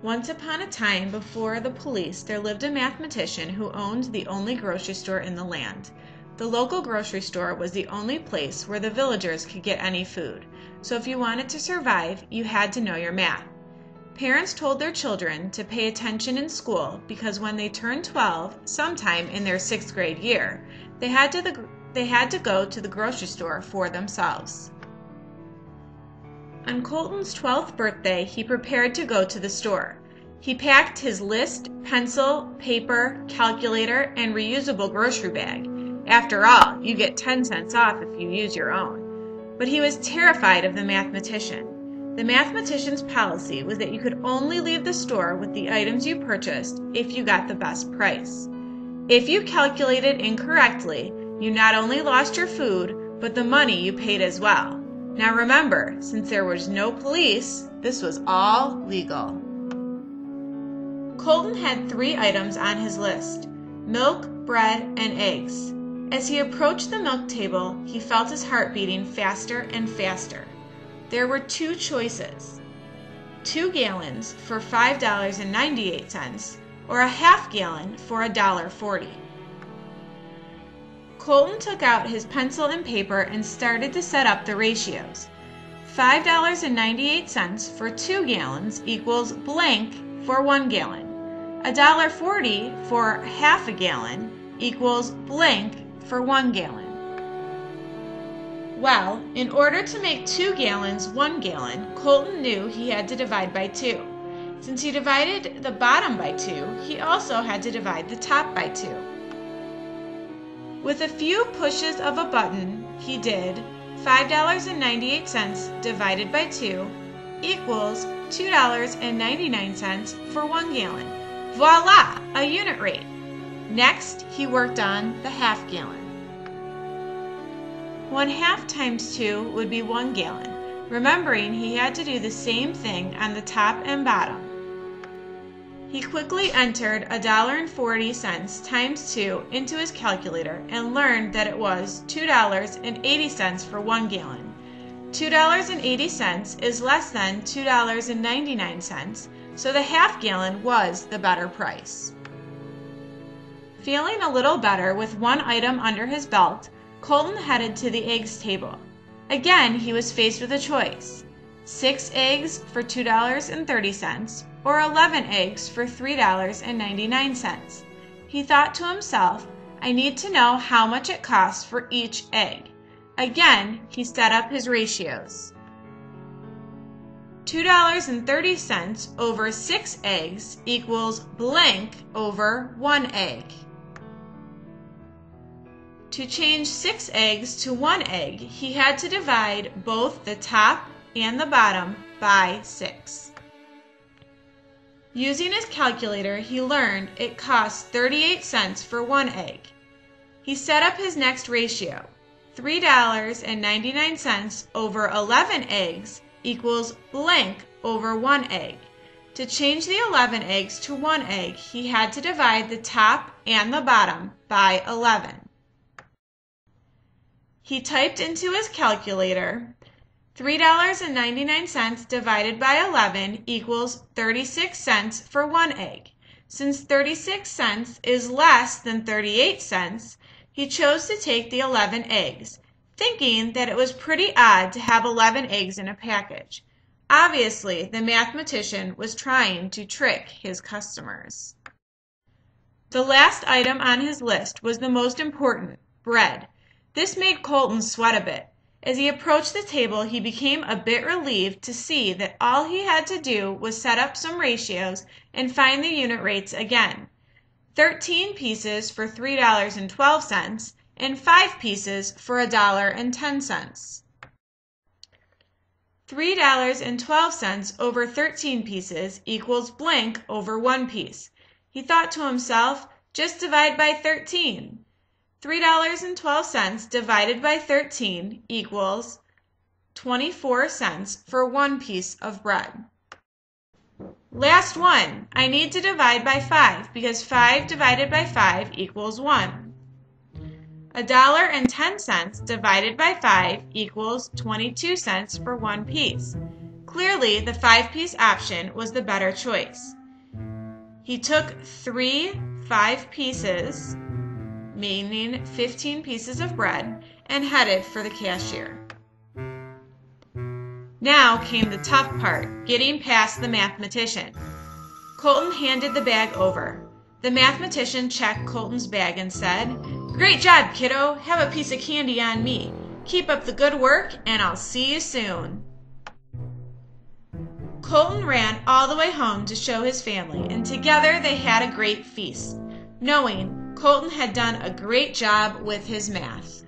Once upon a time, before the police, there lived a mathematician who owned the only grocery store in the land. The local grocery store was the only place where the villagers could get any food, so if you wanted to survive, you had to know your math. Parents told their children to pay attention in school because when they turned 12, sometime in their 6th grade year, they had to go to the grocery store for themselves. On Colton's 12th birthday, he prepared to go to the store. He packed his list, pencil, paper, calculator, and reusable grocery bag. After all, you get 10 cents off if you use your own. But he was terrified of the mathematician. The mathematician's policy was that you could only leave the store with the items you purchased if you got the best price. If you calculated incorrectly, you not only lost your food, but the money you paid as well. Now remember, since there was no police, this was all legal. Colton had 3 items on his list: milk, bread, and eggs. As he approached the milk table, he felt his heart beating faster and faster. There were 2 choices: 2 gallons for $5.98 or a half gallon for $1.40. Colton took out his pencil and paper and started to set up the ratios. $5.98 for 2 gallons equals blank for 1 gallon. $1.40 for half a gallon equals blank for 1 gallon. Well, in order to make 2 gallons 1 gallon, Colton knew he had to divide by 2. Since he divided the bottom by 2, he also had to divide the top by 2. With a few pushes of a button, he did $5.98 divided by 2 equals $2.99 for 1 gallon. Voila! A unit rate. Next, he worked on the half gallon. 1/2 times 2 would be 1 gallon, remembering he had to do the same thing on the top and bottom. He quickly entered $1.40 times 2 into his calculator and learned that it was $2.80 for 1 gallon. $2.80 is less than $2.99, so the half gallon was the better price. Feeling a little better with 1 item under his belt, Colton headed to the eggs table. Again, he was faced with a choice: 6 eggs for $2.30 or 11 eggs for $3.99. He thought to himself, I need to know how much it costs for each egg. Again, he set up his ratios. $2.30 over 6 eggs equals blank over 1 egg. To change 6 eggs to 1 egg, he had to divide both the top and the bottom by 6. Using his calculator, he learned it costs 38 cents for 1 egg. He set up his next ratio. $3.99 over 11 eggs equals blank over 1 egg. To change the 11 eggs to 1 egg, he had to divide the top and the bottom by 11. He typed into his calculator, $3.99 divided by 11 equals 36 cents for 1 egg. Since 36 cents is less than 38 cents, he chose to take the 11 eggs, thinking that it was pretty odd to have 11 eggs in a package. Obviously, the mathematician was trying to trick his customers. The last item on his list was the most important: bread. This made Colton sweat a bit. As he approached the table, he became a bit relieved to see that all he had to do was set up some ratios and find the unit rates again. 13 pieces for $3.12 and 5 pieces for $1.10. $3.12 over 13 pieces equals blank over 1 piece. He thought to himself, just divide by 13. $3.12 divided by 13 equals 24 cents for 1 piece of bread. Last one. I need to divide by 5 because 5 divided by 5 equals 1. $1.10 divided by 5 equals 22 cents for 1 piece. Clearly, the 5-piece option was the better choice. He took 3 5-pieces, meaning 15 pieces of bread, and headed for the cashier. Now came the tough part, getting past the mathematician. Colton handed the bag over. The mathematician checked Colton's bag and said, "Great job, kiddo. Have a piece of candy on me. Keep up the good work, and I'll see you soon." Colton ran all the way home to show his family, and together they had a great feast, knowing Colton had done a great job with his math.